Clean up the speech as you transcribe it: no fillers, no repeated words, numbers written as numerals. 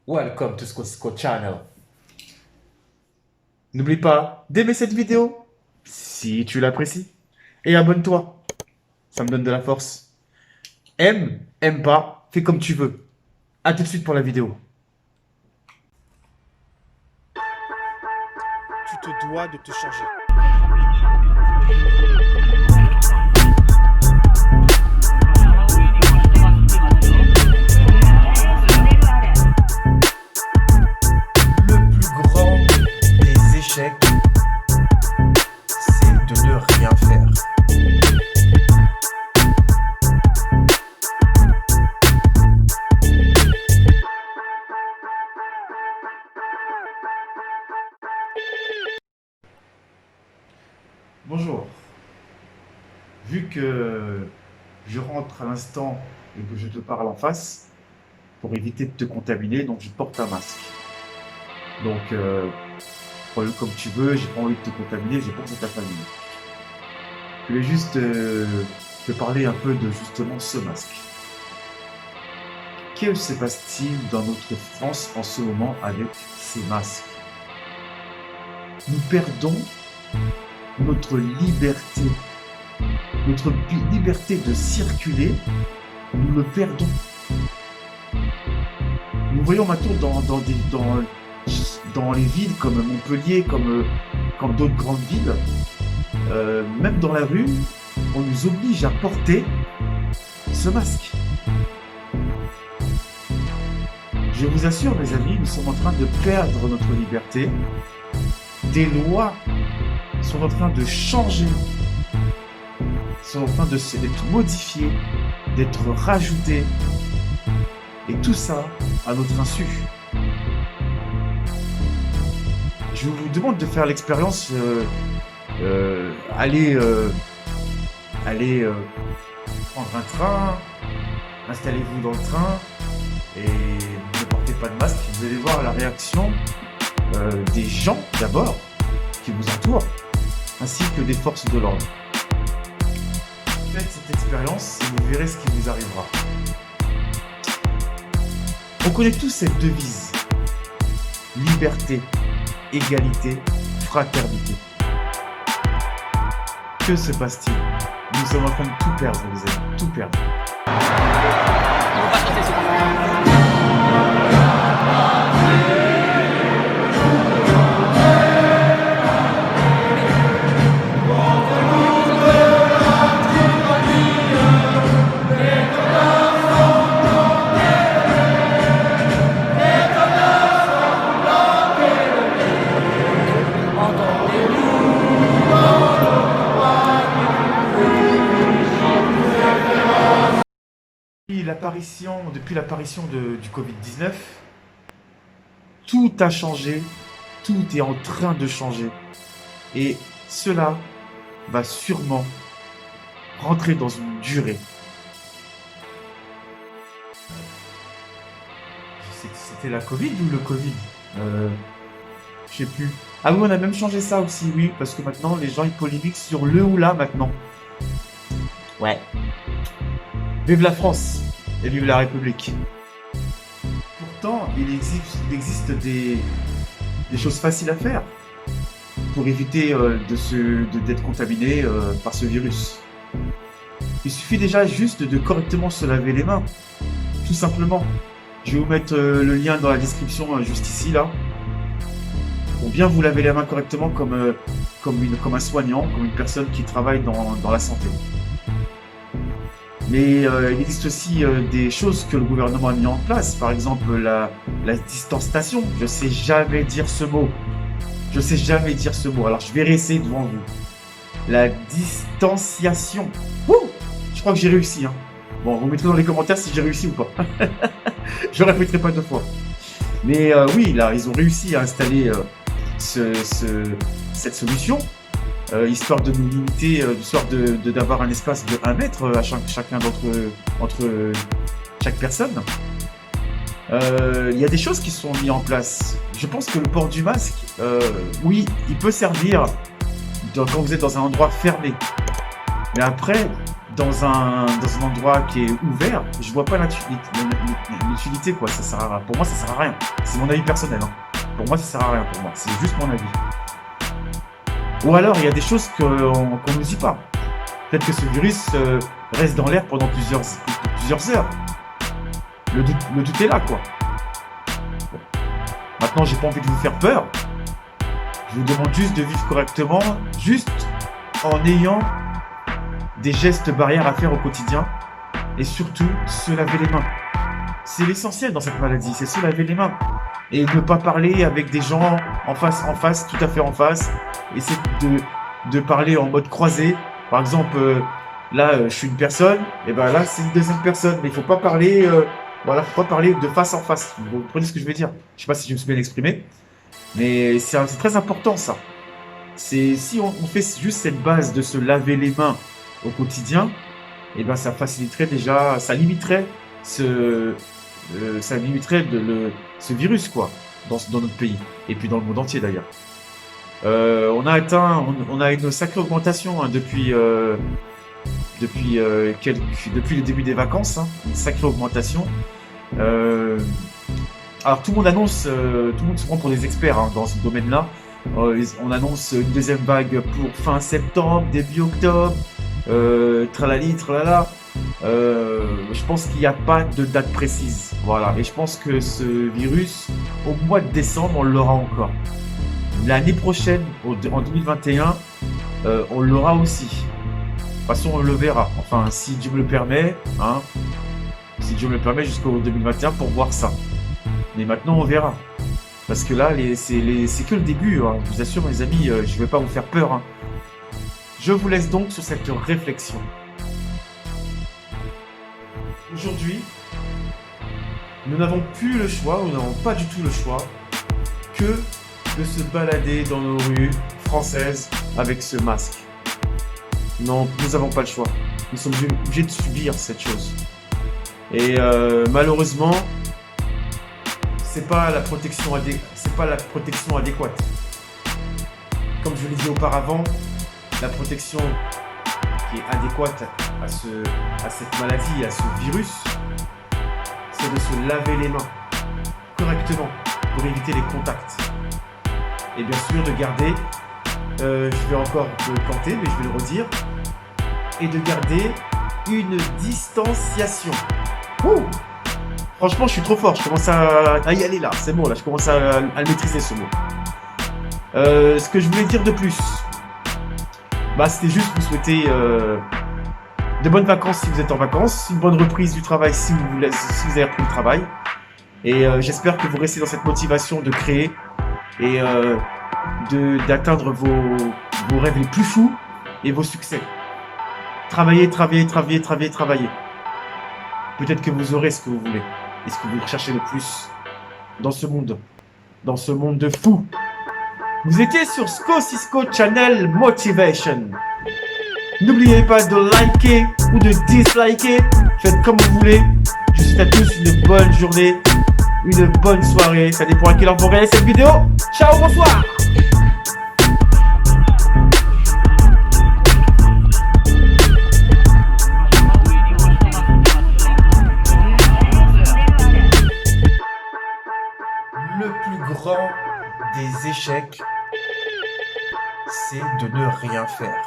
Welcome to Squad Channel. N'oublie pas d'aimer cette vidéo si tu l'apprécies et abonne-toi. Ça me donne de la force. Aime pas, fais comme tu veux. À tout de suite pour la vidéo. Tu te dois de te changer. Le plus grand des échecs, c'est de ne rien faire. Bonjour. Vu que je rentre à l'instant et que je te parle en face, pour éviter de te contaminer, donc je porte un masque. Donc, prends-le comme tu veux, j'ai pas envie de te contaminer, j'ai pensé à ta famille. Je voulais juste te parler un peu de justement ce masque. Que se passe-t-il dans notre France en ce moment avec ces masques? Nous perdons notre liberté de circuler, nous le perdons. Nous voyons maintenant dans les villes comme Montpellier, comme d'autres grandes villes, même dans la rue, on nous oblige à porter ce masque. Je vous assure, mes amis, nous sommes en train de perdre notre liberté. Des lois sont en train de changer, sont en train d'être modifiées, d'être rajoutées. Et tout ça à notre insu. Je vous demande de faire l'expérience, allez prendre un train, installez-vous dans le train et ne portez pas de masque. Vous allez voir la réaction des gens d'abord qui vous entourent, ainsi que des forces de l'ordre. Faites cette expérience et vous verrez ce qui vous arrivera. On connaît tous cette devise. Liberté, égalité, fraternité. Que se passe-t-il? Nous sommes en train de tout perdre, les amis, tout perdre. Depuis l'apparition du Covid-19, tout a changé, tout est en train de changer. Et cela va sûrement rentrer dans une durée. C'était la Covid ou le Covid? Je sais plus. Ah oui, on a même changé ça aussi, oui, parce que maintenant, les gens, ils polémiquent sur le ou la maintenant. Ouais. Vive la France et vive la République. Pourtant, il existe des choses faciles à faire pour éviter d'être contaminé par ce virus. Il suffit déjà juste de correctement se laver les mains, tout simplement. Je vais vous mettre le lien dans la description juste ici, là, pour bien vous laver les mains correctement comme un soignant, comme une personne qui travaille dans la santé. Mais il existe aussi des choses que le gouvernement a mis en place, par exemple la distanciation. Je sais jamais dire ce mot. Alors je vais réessayer devant vous. La distanciation. Ouh, je crois que j'ai réussi. Hein. Bon, vous mettrez dans les commentaires si j'ai réussi ou pas. Je répéterai pas deux fois. Mais oui, là, ils ont réussi à installer cette solution. Histoire de nous limiter, histoire d'avoir un espace de 1 mètre à chacun entre chaque personne. Il y a des choses qui sont mises en place. Je pense que le port du masque, oui, il peut servir quand vous êtes dans un endroit fermé. Mais après, dans un endroit qui est ouvert, je vois pas l'utilité, quoi. Ça sert à, pour moi, ça sert à rien. C'est mon avis personnel. Hein. Pour moi, ça sert à rien. Pour moi, c'est juste mon avis. Ou alors, il y a des choses qu'on ne dit pas. Peut-être que ce virus reste dans l'air pendant plusieurs heures. Le doute est là, quoi. Bon. Maintenant, j'ai pas envie de vous faire peur. Je vous demande juste de vivre correctement, juste en ayant des gestes barrières à faire au quotidien et surtout se laver les mains. C'est l'essentiel dans cette maladie, c'est se laver les mains et ne pas parler avec des gens en face, tout à fait en face. Essayer de parler en mode croisé. Par exemple, là, je suis une personne, et ben là, c'est une deuxième personne, mais il faut pas parler, voilà, faut pas parler de face en face. Vous comprenez ce que je veux dire? Je sais pas si je me suis bien exprimé, mais c'est très important ça. Si on fait juste cette base de se laver les mains au quotidien, et ben ça faciliterait déjà, ça limiterait ce virus quoi dans notre pays et puis dans le monde entier d'ailleurs. On a une sacrée augmentation hein, depuis le début des vacances, hein, une sacrée augmentation. Alors tout le monde annonce, tout le monde se prend pour des experts hein, dans ce domaine-là. On annonce une deuxième vague pour fin septembre, début octobre, tralali, tralala. Je pense qu'il n'y a pas de date précise. Voilà. Et je pense que ce virus, au mois de décembre, on l'aura encore. L'année prochaine, en 2021, on l'aura aussi. De toute façon, on le verra. Enfin, si Dieu me le permet, hein, si Dieu me le permet jusqu'au 2021 pour voir ça. Mais maintenant, on verra. Parce que là, c'est que le début. Hein. Je vous assure, mes amis, je ne vais pas vous faire peur. Hein. Je vous laisse donc sur cette réflexion. Aujourd'hui, nous n'avons plus le choix, nous n'avons pas du tout le choix que de se balader dans nos rues françaises avec ce masque. Non, nous n'avons pas le choix. Nous sommes obligés de subir cette chose. Et malheureusement, c'est pas la protection adéquate. Comme je l'ai dit auparavant, la protection qui est adéquate à cette maladie, à ce virus, c'est de se laver les mains correctement pour éviter les contacts. Et bien sûr de garder, je vais encore le planter, mais je vais le redire, et de garder une distanciation. Ouh, franchement, je suis trop fort, je commence à y aller là, c'est bon, là, je commence à le maîtriser ce mot. Ce que je voulais dire de plus, c'était juste vous souhaiter de bonnes vacances si vous êtes en vacances, une bonne reprise du travail si vous avez repris le travail. Et j'espère que vous restez dans cette motivation de créer et d'atteindre vos rêves les plus fous et vos succès. Travaillez. Peut-être que vous aurez ce que vous voulez et ce que vous recherchez le plus dans ce monde de fous. Vous étiez sur Cisco Channel Motivation. N'oubliez pas de liker ou de disliker. Faites comme vous voulez. Je vous souhaite à tous une bonne journée, une bonne soirée. Ça dépend à quelle heure vous regardez cette vidéo. Ciao, bonsoir. Le plus grand des échecs, c'est de ne rien faire.